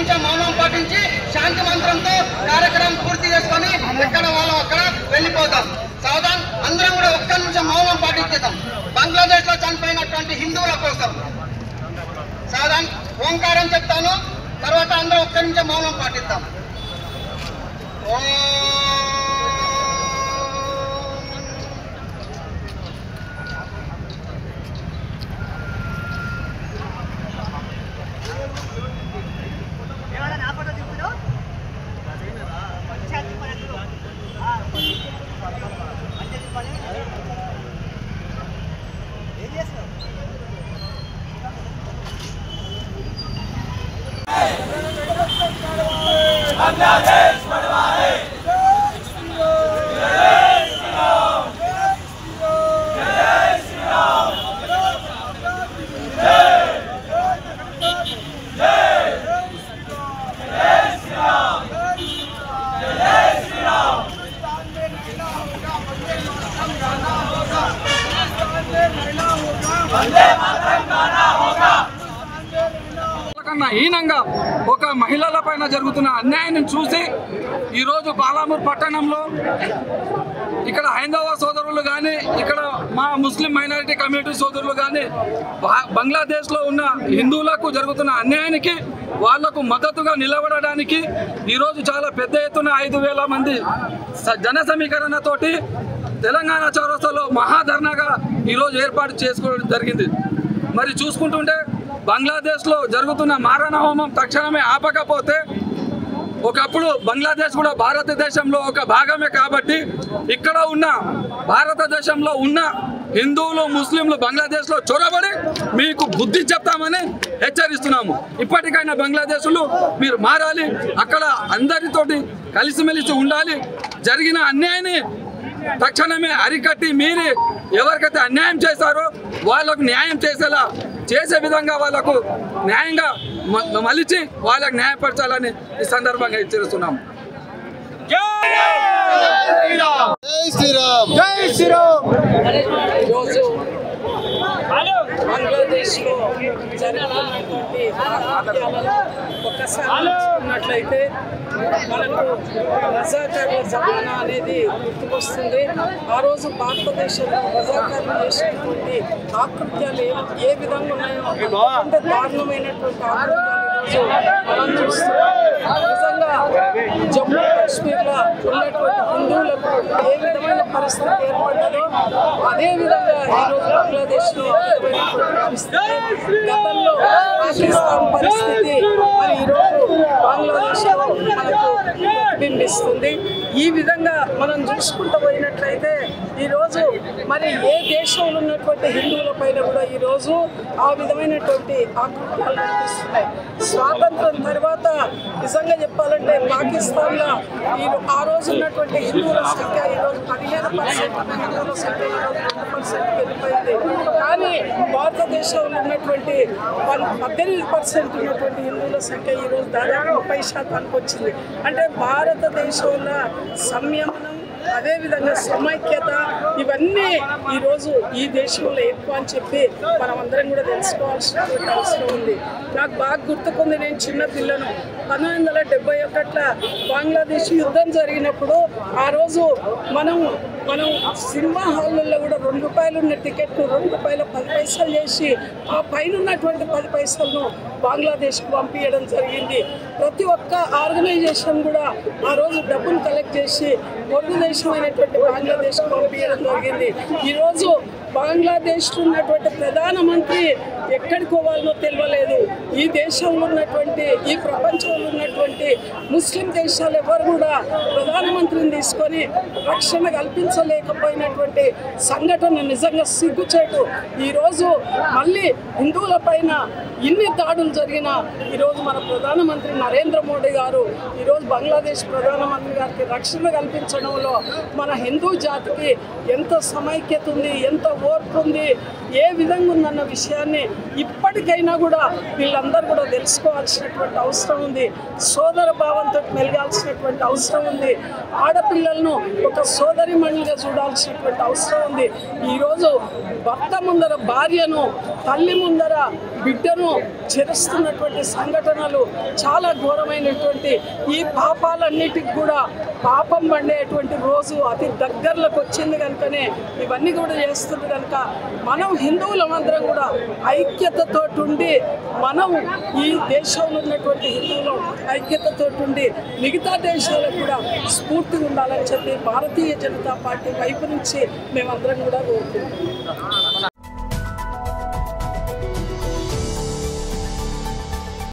నిమిషం మౌనం పాటించి శాంతి మంత్రంతో కార్యక్రమం పూర్తి చేసుకొని ఎక్కడ వాళ్ళం అక్కడ వెళ్ళిపోతాం. సావధాన్, అందరం కూడా ఒక్క నిమిషం మౌనం పాటించేద్దాం బంగ్లాదేశ్ లో చనిపోయినటువంటి హిందువుల కోసం. సావధాన్, ఓంకారం చెప్తాను, తర్వాత అందరం ఒక్క నిమిషం మౌనం పాటిద్దాం. बांग्लादेश बनवा है। హీనంగా ఒక మహిళల పైన జరుగుతున్న అన్యాయాన్ని చూసి ఈరోజు బాలామూర్ పట్టణంలో ఇక్కడ హైందవ సోదరులు కానీ, ఇక్కడ మా ముస్లిం మైనారిటీ కమ్యూనిటీ సోదరులు కానీ బంగ్లాదేశ్లో ఉన్న హిందువులకు జరుగుతున్న అన్యాయానికి వాళ్లకు మద్దతుగా నిలబడడానికి ఈరోజు చాలా పెద్ద ఎత్తున 5,000 మంది జన సమీకరణతోటి తెలంగాణ చౌరస్తాలో మహాధర్నాగా ఈరోజు ఏర్పాటు చేసుకోవడం జరిగింది. మరి చూసుకుంటుంటే బంగ్లాదేశ్లో జరుగుతున్న మారణ హోమం తక్షణమే ఆపకపోతే, ఒకప్పుడు బంగ్లాదేశ్ కూడా భారతదేశంలో ఒక భాగమే కాబట్టి ఇక్కడ ఉన్న భారతదేశంలో ఉన్న హిందువులు ముస్లింలు బంగ్లాదేశ్లో చొరబడి మీకు బుద్ధి చెప్తామని హెచ్చరిస్తున్నాము. ఇప్పటికైనా బంగ్లాదేశ్లో మీరు మారాలి, అక్కడ అందరితోటి కలిసిమెలిసి ఉండాలి. జరిగిన అన్యాయాన్ని తక్షణమే అరికట్టి మీరు ఎవరికైతే అన్యాయం చేశారో వాళ్ళకు న్యాయం చేసే విధంగా వాళ్ళకు న్యాయంగా మలిచి వాళ్ళకు న్యాయపరచాలని ఈ సందర్భంగా హెచ్చరిస్తున్నాము. బంగ్లాదేశ్లో జరిగినటువంటి ఒక్కసారి చూసుకున్నట్లయితే మనకు రజాకార్ల జమానా అనేది గుర్తుకొస్తుంది. ఆ రోజు భారతదేశంలో రజాకార్లు చేసినటువంటి ఆకృత్యాలు ఏ విధంగా ఉన్నాయో అంటే దారుణమైనటువంటి ఆకృత్యాలు మనం చూస్తున్నాం. నిజంగా జమ్మూ కాశ్మీర్లో ఉన్నటువంటి హిందువులకు ఏ విధమైన పరిస్థితి ఏర్పడ్డదో అదేవిధంగా ఈరోజు బంగ్లాదేశ్లో పరిస్థితి, గతంలో పాకిస్తాన్ పరిస్థితి మరి ఈరోజు బంగ్లాదేశ్లో మనకు బింబిస్తుంది. ఈ విధంగా మనం చూసుకుంటూ పోయినట్లయితే ఈరోజు మరి ఏ దేశంలో ఉన్నటువంటి హిందువుల పైన కూడా ఈరోజు ఆ విధమైనటువంటి ఆకృత్యాలు కనిపిస్తున్నాయి. స్వాతంత్రం తర్వాత నిజంగా చెప్పాలంటే పాకిస్తాన్లో ఆ రోజు ఉన్నటువంటి హిందువుల సంఖ్య ఈరోజు 15% హిందువుల సంఖ్య ఈరోజు 2% వెళ్ళిపోయింది. కానీ భారతదేశంలో ఉన్నటువంటి 18% ఉన్నటువంటి హిందువుల సంఖ్య ఈరోజు దాదాపు 30% వచ్చింది. అంటే భారతదేశంలో సంయమనం, అదేవిధంగా సమైక్యత ఇవన్నీ ఈరోజు ఈ దేశంలో ఎక్కువ అని చెప్పి మనం అందరం కూడా తెలుసుకోవాల్సినటువంటి అవసరం ఉంది. నాకు బాగా గుర్తుకుంది, నేను చిన్న పిల్లను 1971లో బంగ్లాదేశ్ యుద్ధం జరిగినప్పుడు ఆ రోజు మనం సినిమా హాల్లో కూడా ₹2 ఉన్న టికెట్ను ₹2.10 చేసి ఆ పైన ఉన్నటువంటి 10 పైసలను బంగ్లాదేశ్కు పంపించడం జరిగింది. ప్రతి ఒక్క ఆర్గనైజేషన్ కూడా ఆ రోజు డబ్బును కలెక్ట్ చేసి పొరుగు దేశమైనటువంటి బంగ్లాదేశ్కు పంపించడం జరిగింది. ఈరోజు బంగ్లాదేశ్లో ఉన్నటువంటి ప్రధానమంత్రి ఎక్కడికి పోవాలనో తెలియలేదు. ఈ దేశంలో ఉన్నటువంటి, ఈ ప్రపంచంలో ఉన్నటువంటి ముస్లిం దేశాలు ఎవరు కూడా ప్రధానమంత్రిని తీసుకొని రక్షణ కల్పించలేకపోయినటువంటి సంఘటన నిజంగా సిగ్గుచేటు. ఈరోజు మళ్ళీ హిందువుల పైన ఇన్ని దాడులు జరిగినా ఈరోజు మన ప్రధానమంత్రి నరేంద్ర మోడీ గారు ఈరోజు బంగ్లాదేశ్ ప్రధానమంత్రి గారికి రక్షణ కల్పించడంలో మన హిందూ జాతికి ఎంత సమైక్యత ఉంది, ఎంత ఓర్పు ఉంది, ఏ విధంగా ఉందన్న విషయాన్ని ఇప్పటికైనా కూడా వీళ్ళందరూ కూడా తెలుసుకోవాల్సినటువంటి అవసరం ఉంది. సోదర భావంతో మెలగాల్సినటువంటి అవసరం ఉంది. ఆడపిల్లలను ఒక సోదరిమణులుగా చూడాల్సినటువంటి అవసరం ఉంది. ఈరోజు భర్త ముందర భార్యను, తల్లి ముందర బిడ్డను చెరుస్తున్నటువంటి సంఘటనలు చాలా ఘోరమైనటువంటి. ఈ పాపాలన్నిటికి కూడా పాపం పండేటువంటి రోజు అతి దగ్గరలోకి వచ్చింది కనుకనే ఇవన్నీ కూడా చేస్తుంది కనుక మనం హిందువులందరం కూడా ఐక్యతతో ఉండి, మనం ఈ దేశంలో ఉన్నటువంటి హిందువులు ఐక్యతతో ఉండి మిగతా దేశాలకు కూడా స్ఫూర్తిగా ఉండాలని చెప్పి భారతీయ జనతా పార్టీ వైపు నుంచి మేమందరం కూడా కోరుకుంటున్నాం.